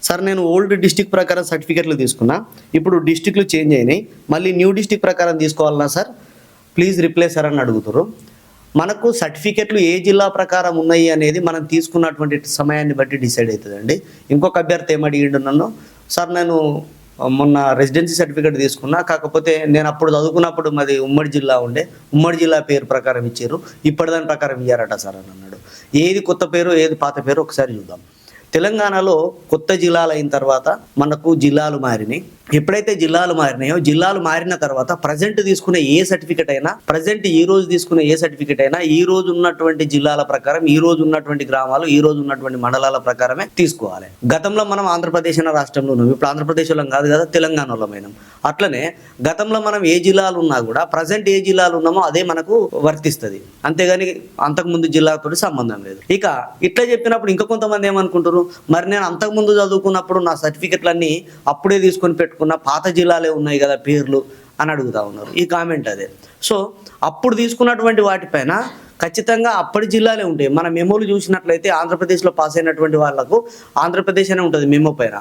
Sir నేను old district ప్రకారం సర్టిఫికెట్లు తీసుకున్నా, ఇప్పుడు డిస్టిక్లు చేంజ్ అయినాయి, మళ్ళీ న్యూ డిస్టిక్ ప్రకారం తీసుకోవాలన్నా సార్ ప్లీజ్ రిప్లై సార్ అని అడుగుతారు. మనకు సర్టిఫికెట్లు ఏ జిల్లా ప్రకారం ఉన్నాయి అనేది మనం తీసుకున్నటువంటి సమయాన్ని బట్టి డిసైడ్ అవుతుందండి. ఇంకొక అభ్యర్థి ఏమడిగిండు నన్ను, సార్ నేను మొన్న రెసిడెన్సీ సర్టిఫికేట్ తీసుకున్నా, కాకపోతే నేను అప్పుడు చదువుకున్నప్పుడు మాది ఉమ్మడి జిల్లా ఉండే, ఉమ్మడి జిల్లా పేరు ప్రకారం ఇచ్చారు, ఇప్పటిదాని ప్రకారం ఇయ్యారట సార్ అని అన్నాడు. ఏది కొత్త పేరు ఏది పాత పేరు ఒకసారి చూద్దాం. తెలంగాణలో కొత్త జిల్లాలు అయిన తర్వాత మనకు జిల్లాలు మారినాయి. ఎప్పుడైతే జిల్లాలు మారినాయో, జిల్లాలు మారిన తర్వాత ప్రజెంట్ తీసుకునే ఏ సర్టిఫికెట్ అయినా, ప్రజెంట్ ఈ రోజు తీసుకునే ఏ సర్టిఫికెట్ అయినా ఈ రోజు ఉన్నటువంటి జిల్లాల ప్రకారం, ఈ రోజు ఉన్నటువంటి గ్రామాలు, ఈ రోజు ఉన్నటువంటి మండలాల ప్రకారమే తీసుకోవాలి. గతంలో మనం ఆంధ్రప్రదేశ్ అనే రాష్ట్రంలో ఉన్నాం, ఇప్పుడు ఆంధ్రప్రదేశ్లో కాదు కదా, తెలంగాణలో పోయినాం. అట్లనే గతంలో మనం ఏ జిల్లాలు ఉన్నా కూడా ప్రజెంట్ ఏ జిల్లాలు ఉన్నామో అదే మనకు వర్తిస్తుంది, అంతేగాని అంతకుముందు జిల్లాతో సంబంధం లేదు. ఇక ఇట్లా చెప్పినప్పుడు ఇంకా కొంతమంది ఏమనుకుంటారు, మరి నేను అంతకుముందు చదువుకున్నప్పుడు నా సర్టిఫికెట్లన్నీ అప్పుడే తీసుకొని పెట్టుకున్న పాత జిల్లాలే ఉన్నాయి కదా పేర్లు అని అడుగుతా ఉన్నారు. ఈ కామెంట్ అదే. సో అప్పుడు తీసుకున్నటువంటి వాటిపైన ఖచ్చితంగా అప్పటి జిల్లాలే ఉంటాయి. మన మెమోలు చూసినట్లయితే ఆంధ్రప్రదేశ్లో పాస్ అయినటువంటి వాళ్ళకు ఆంధ్రప్రదేశ్ అనే ఉంటుంది మెమో పైన.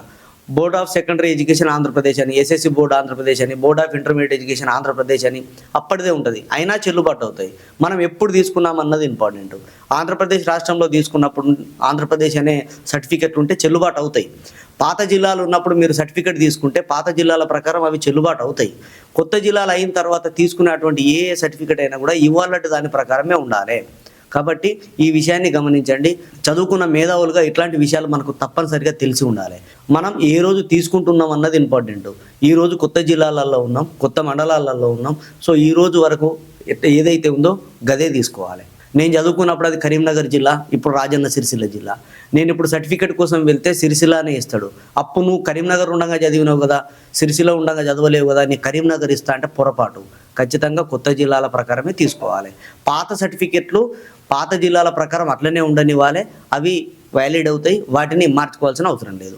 Board of secondary education Andhra Pradesh అని, ఎస్ఎస్సి బోర్డ్ ఆంధ్రప్రదేశ్ అని, board of intermediate education Andhra Pradesh అని అప్పటిదే ఉంటుంది. అయినా చెల్లుబాటు అవుతాయి. మనం ఎప్పుడు తీసుకున్నాం అన్నది ఇంపార్టెంట్. ఆంధ్రప్రదేశ్ రాష్ట్రంలో తీసుకున్నప్పుడు ఆంధ్రప్రదేశ్ అనే సర్టిఫికెట్ ఉంటే చెల్లుబాటు అవుతాయి. పాత జిల్లాలు ఉన్నప్పుడు మీరు సర్టిఫికెట్ తీసుకుంటే పాత జిల్లాల ప్రకారం అవి చెల్లుబాటు అవుతాయి. కొత్త జిల్లాలు అయిన తర్వాత తీసుకునేటువంటి ఏ సర్టిఫికెట్ అయినా కూడా ఇవాళ దాని ప్రకారమే ఉండాలి. కాబట్టి ఈ విషయాన్ని గమనించండి. చదువుకున్న మేధావులుగా ఇట్లాంటి విషయాలు మనకు తప్పనిసరిగా తెలిసి ఉండాలి. మనం ఏ రోజు తీసుకుంటున్నాం అన్నది ఇంపార్టెంట్. ఈ రోజు కొత్త జిల్లాలలో ఉన్నాం, కొత్త మండలాలలో ఉన్నాం. సో ఈ రోజు వరకు ఏదైతే ఉందో గదే తీసుకోవాలి. నేను చదువుకున్నప్పుడు అది కరీంనగర్ జిల్లా, ఇప్పుడు రాజన్న సిరిసిల్ల జిల్లా. నేను ఇప్పుడు సర్టిఫికెట్ కోసం వెళ్తే సిరిసిల్లానే ఇస్తాడు. అప్పుడు నువ్వు కరీంనగర్ ఉండగా చదివినావు కదా, సిరిసిల్ల ఉండగా చదవలేవు కదా, నీ కరీంనగర్ ఇస్తా అంటే పొరపాటు. ఖచ్చితంగా కొత్త జిల్లాల ప్రకారమే తీసుకోవాలి. పాత సర్టిఫికెట్లు పాత జిల్లాల ప్రకారం అట్లనే ఉండనివ్వాలి. అవి వ్యాలిడ్ అవుతాయి, వాటిని మార్చుకోవాల్సిన అవసరం లేదు.